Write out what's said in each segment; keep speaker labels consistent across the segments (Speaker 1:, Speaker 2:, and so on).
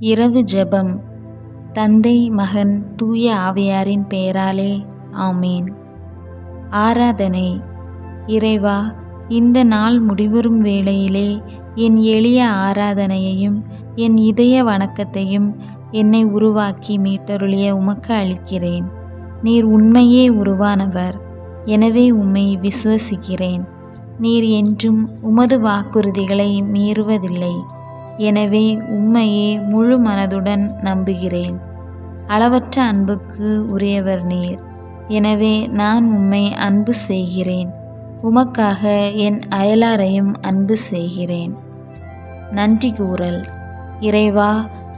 Speaker 1: இரவு ஜெபம். தந்தை, மகன், தூய ஆவியாரின் பெயராலே ஆமீன். ஆராதனை. இறைவா, இந்த நாள் முடிவுறும் வேளையிலே என் எளிய ஆராதனையையும் என் இதய வணக்கத்தையும் என்னை உருவாக்கி மீட்டருளிய உமக்கு அளிக்கிறேன். நீர் உண்மையே உருவானவர், எனவே உம்மை விசுவசிக்கிறேன். நீர் என்றும் உமது வாக்குறுதிகளை மீறுவதில்லை, எனவே உம்மையே முழு மனதுடன் நம்புகிறேன். அளவற்ற அன்புக்கு உரியவர் நீர், எனவே நான் உம்மை அன்பு செய்கிறேன். உமக்காக என் அயலாரையும் அன்பு செய்கிறேன். நன்றி கூறல். இறைவா,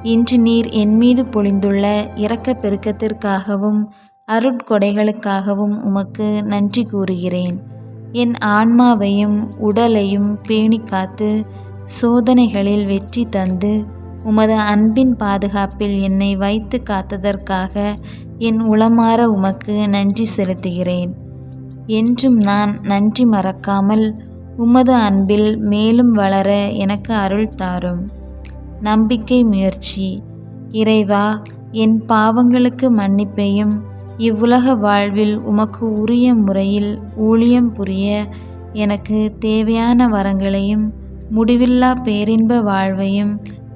Speaker 1: இன்று நீர் என் மீது பொழிந்துள்ள இரக்கப் பெருக்கத்திற்காகவும் அருட்கொடைகளுக்காகவும் உமக்கு நன்றி கூறுகிறேன். என் ஆன்மாவையும் உடலையும் பேணி காத்து சோதனைகளில் வெற்றி தந்து உமது அன்பின் பாதுகாப்பில் என்னை வைத்து காத்ததற்காக என் உளமாற உமக்கு நன்றி செலுத்துகிறேன். என்றும் நான் நன்றி மறக்காமல் உமது அன்பில் மேலும் வளர எனக்கு அருள் தாரும். நம்பிக்கை முயற்சி. இறைவா, என் பாவங்களுக்கு மன்னிப்பையும் இவ்வுலக வாழ்வில் உமக்கு உரிய முறையில் ஊழியம் புரிய எனக்கு தேவையான வரங்களையும் முடிவில்லா பேரின்ப வாழ்வையும்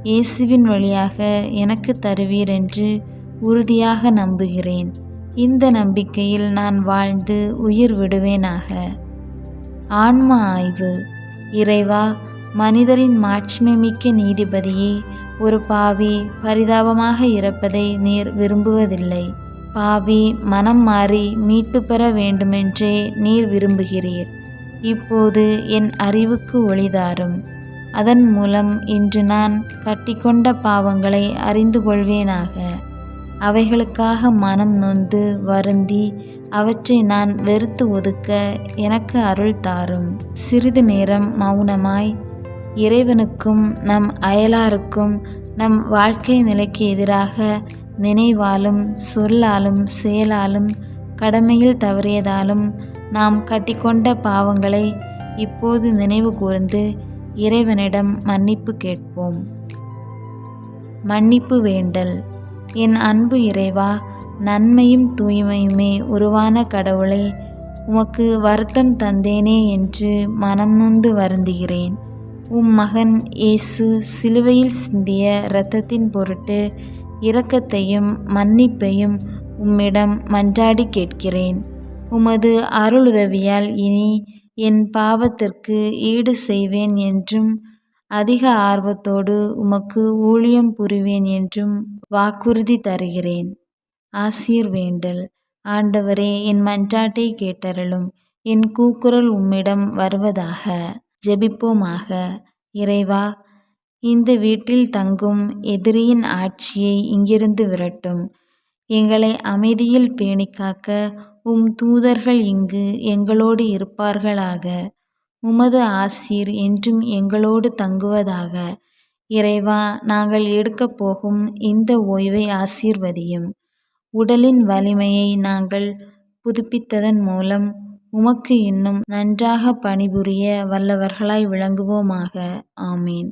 Speaker 1: இயேசுவின் வழியாக எனக்கு தருவீர் என்று உறுதியாக நம்புகிறேன். இந்த நம்பிக்கையில் நான் வாழ்ந்து உயிர் விடுவேனாக. ஆன்ம ஆய்வு. இறைவா, மனிதரின் மாட்சிமைமிக்க நீதிபதியே, ஒரு பாவி பரிதாபமாக இறப்பதை நீர் விரும்புவதில்லை. பாவி மனம் மாறி மீட்பு பெற வேண்டுமென்றே நீர் விரும்புகிறீர். இப்போது என் அறிவுக்கு ஒளிதாரும். அதன் மூலம் இன்று நான் கட்டிக்கொண்ட பாவங்களை அறிந்து கொள்வேனாக. அவைகளுக்காக மனம் நொந்து வருந்தி அவற்றை நான் வெறுத்து ஒதுக்க எனக்கு அருள் தாரும். சிறிது நேரம் மௌனமாய் இறைவனுக்கும் நம் அயலாருக்கும் நம் வாழ்க்கை நிலைக்கு எதிராக நினைவாலும் சொல்லாலும் செயலாலும் கடமையில் தவறியதாலும் நாம் கட்டிக்கொண்ட பாவங்களை இப்போது நினைவு கூர்ந்து இறைவனிடம் மன்னிப்பு கேட்போம். மன்னிப்பு வேண்டல். என் அன்பு இறைவா, நன்மையும் தூய்மையுமே உருவான கடவுளை, உமக்கு வருத்தம் தந்தேனே என்று மனம் நொந்து வருந்துகிறேன். உம் மகன் இயேசு சிலுவையில் சிந்திய இரத்தத்தின் பொருட்டு இரக்கத்தையும் மன்னிப்பையும் உம்மிடம் மன்றாடி கேட்கிறேன். உமது அருளுதவியால் இனி என் பாவத்திற்கு ஈடு செய்வேன் என்றும் அதிக ஆர்வத்தோடு உமக்கு ஊழியம் புரிவேன் என்றும் வாக்குறுதி தருகிறேன். ஆசீர் வேண்டல். ஆண்டவரே, என் மன்றாட்டை கேட்டருளும். என் கூக்குரல் உம்மிடம் வருவதாக. ஜெபிப்போமாக. இறைவா, இந்த வீட்டில் தங்கும் எதிரியின் ஆட்சியை இங்கிருந்து விரட்டும். எங்களை அமைதியில் பேணிக்காக்க உம் தூதர்கள் இங்கு எங்களோடு இருப்பார்களாக. உமது ஆசீர் என்றும் எங்களோடு தங்குவதாக. இறைவா, நாங்கள் எடுக்கப் போகும் இந்த ஓய்வை ஆசீர்வதியும். உடலின் வலிமையை நாங்கள் புதுப்பித்ததன் மூலம் உமக்கு இன்னும் நன்றாக பணிபுரிய வல்லவர்களாய் விளங்குவோமாக. ஆமீன்.